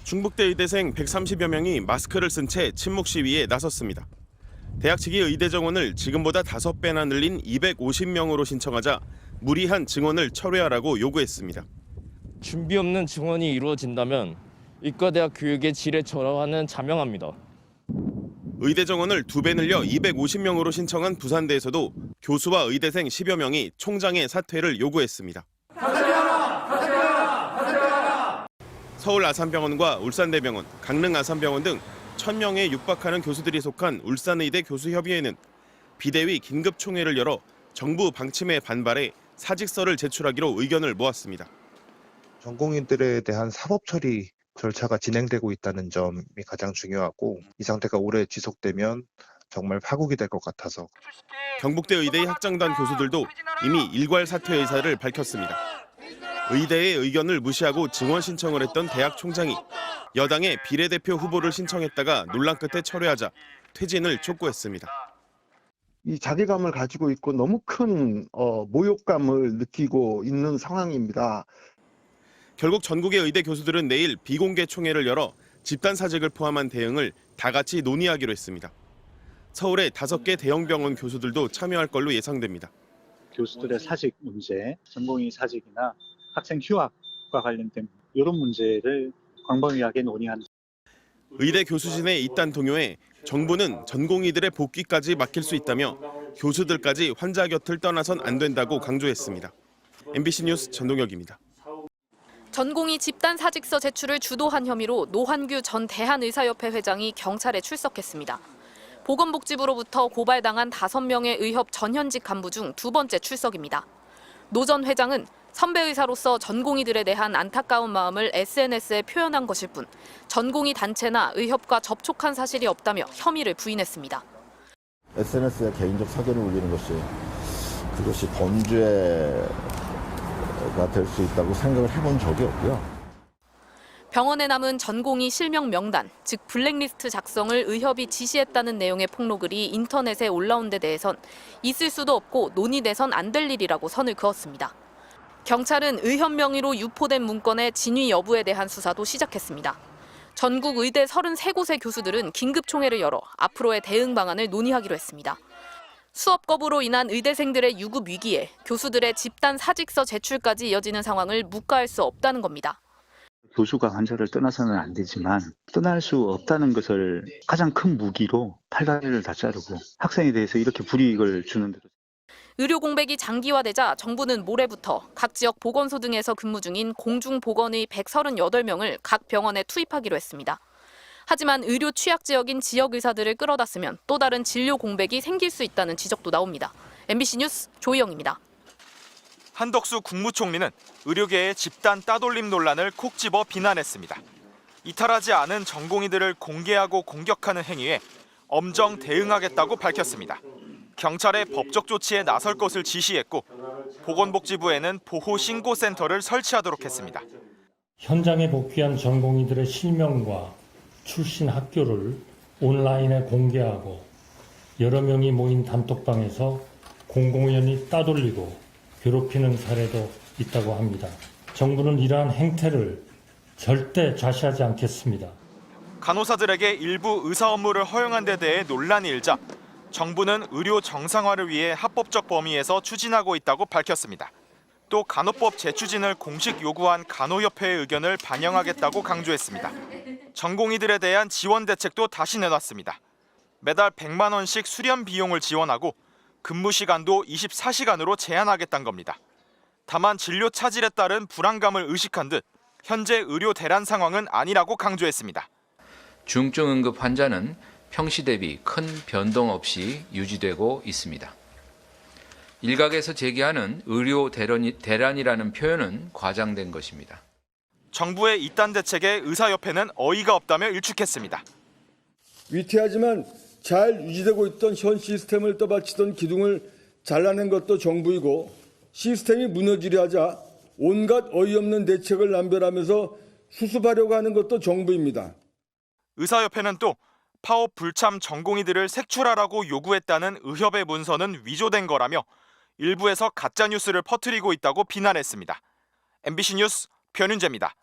충북대 의대생 130여 명이 마스크를 쓴 채 침묵 시위에 나섰습니다. 대학 측이 의대 정원을 지금보다 5배나 늘린 250명으로 신청하자 무리한 증원을 철회하라고 요구했습니다. 준비 없는 증원이 이루어진다면 의과대학 교육의 질에 절하하는 자명합니다. 의대 정원을 2배 늘려 250명으로 신청한 부산대에서도 교수와 의대생 10여 명이 총장의 사퇴를 요구했습니다. 서울 아산병원과 울산대병원, 강릉 아산병원 등 1,000명에 육박하는 교수들이 속한 울산의대 교수협의회는 비대위 긴급총회를 열어 정부 방침에 반발해 사직서를 제출하기로 의견을 모았습니다. 전공인들에 대한 사법 처리 절차가 진행되고 있다는 점이 가장 중요하고 이 상태가 오래 지속되면 정말 파국이 될 것 같아서. 경북대 의대의 학장단 교수들도 이미 일괄 사퇴 의사를 밝혔습니다. 의대의 의견을 무시하고 증원 신청을 했던 대학 총장이 여당의 비례대표 후보를 신청했다가 논란 끝에 철회하자 퇴진을 촉구했습니다. 이 자괴감을 가지고 있고 너무 큰 모욕감을 느끼고 있는 상황입니다. 결국 전국의 의대 교수들은 내일 비공개 총회를 열어 집단 사직을 포함한 대응을 다 같이 논의하기로 했습니다. 서울의 5개 대형 병원 교수들도 참여할 걸로 예상됩니다. 교수들의 사직 문제, 전공의 사직이나 학생 휴학과 관련된 이런 문제를 광범위하게 논의한. 의대 교수진의 이딴 동요에 정부는 전공의들의 복귀까지 맡길 수 있다며 교수들까지 환자 곁을 떠나선 안 된다고 강조했습니다. MBC 뉴스 전동혁입니다. 전공의 집단 사직서 제출을 주도한 혐의로 노환규 전 대한의사협회 회장이 경찰에 출석했습니다. 보건복지부로부터 고발당한 5명의 의협 전현직 간부 중 2번째 출석입니다. 노 전 회장은 선배 의사로서 전공의들에 대한 안타까운 마음을 SNS에 표현한 것일 뿐 전공의 단체나 의협과 접촉한 사실이 없다며 혐의를 부인했습니다. SNS에 개인적 사견을 올리는 그것이 범죄가 될 수 있다고 생각을 해본 적이 없고요. 병원에 남은 전공의 실명 명단, 즉 블랙리스트 작성을 의협이 지시했다는 내용의 폭로글이 인터넷에 올라온 데 대해선 있을 수도 없고 논의돼선 안 될 일이라고 선을 그었습니다. 경찰은 의협 명의로 유포된 문건의 진위 여부에 대한 수사도 시작했습니다. 전국 의대 33곳의 교수들은 긴급총회를 열어 앞으로의 대응 방안을 논의하기로 했습니다. 수업 거부로 인한 의대생들의 유급 위기에 교수들의 집단 사직서 제출까지 이어지는 상황을 묵과할 수 없다는 겁니다. 교수가 환자를 떠나서는 안 되지만 떠날 수 없다는 것을 가장 큰 무기로 팔다리를 다 자르고 학생에 대해서 이렇게 불이익을 주는 대로. 의료 공백이 장기화되자 정부는 모레부터 각 지역 보건소 등에서 근무 중인 공중보건의 138명을 각 병원에 투입하기로 했습니다. 하지만 의료 취약 지역인 지역 의사들을 끌어다 쓰면 또 다른 진료 공백이 생길 수 있다는 지적도 나옵니다. MBC 뉴스 조희영입니다. 한덕수 국무총리는 의료계의 집단 따돌림 논란을 콕 집어 비난했습니다. 이탈하지 않은 전공의들을 공개하고 공격하는 행위에 엄정 대응하겠다고 밝혔습니다. 경찰에 법적 조치에 나설 것을 지시했고 보건복지부에는 보호신고센터를 설치하도록 했습니다. 현장에 복귀한 전공의들의 실명과 출신 학교를 온라인에 공개하고 여러 명이 모인 단톡방에서 공공연히 따돌리고 괴롭히는 사례도 있다고 합니다. 정부는 이러한 행태를 절대 좌시하지 않겠습니다. 간호사들에게 일부 의사 업무를 허용한 데 대해 논란이 일자 정부는 의료 정상화를 위해 합법적 범위에서 추진하고 있다고 밝혔습니다. 또 간호법 재추진을 공식 요구한 간호협회의 의견을 반영하겠다고 강조했습니다. 전공의들에 대한 지원 대책도 다시 내놨습니다. 매달 100만 원씩 수련 비용을 지원하고 근무 시간도 24시간으로 제한하겠다는 겁니다. 다만 진료 차질에 따른 불안감을 의식한 듯 현재 의료 대란 상황은 아니라고 강조했습니다. 중증 응급 환자는 평시 대비 큰 변동 없이 유지되고 있습니다. 일각에서 제기하는 의료 대란이라는 표현은 과장된 것입니다. 정부의 이딴 대책에 의사협회는 어이가 없다며 일축했습니다. 위태하지만 잘 유지되고 있던 현 시스템을 떠받치던 기둥을 잘라낸 것도 정부이고 시스템이 무너지려 하자 온갖 어이없는 대책을 남발하면서 수습하려고 하는 것도 정부입니다. 의사협회는 또 파업 불참 전공의들을 색출하라고 요구했다는 의협의 문서는 위조된 거라며 일부에서 가짜뉴스를 퍼뜨리고 있다고 비난했습니다. MBC 뉴스 변윤재입니다.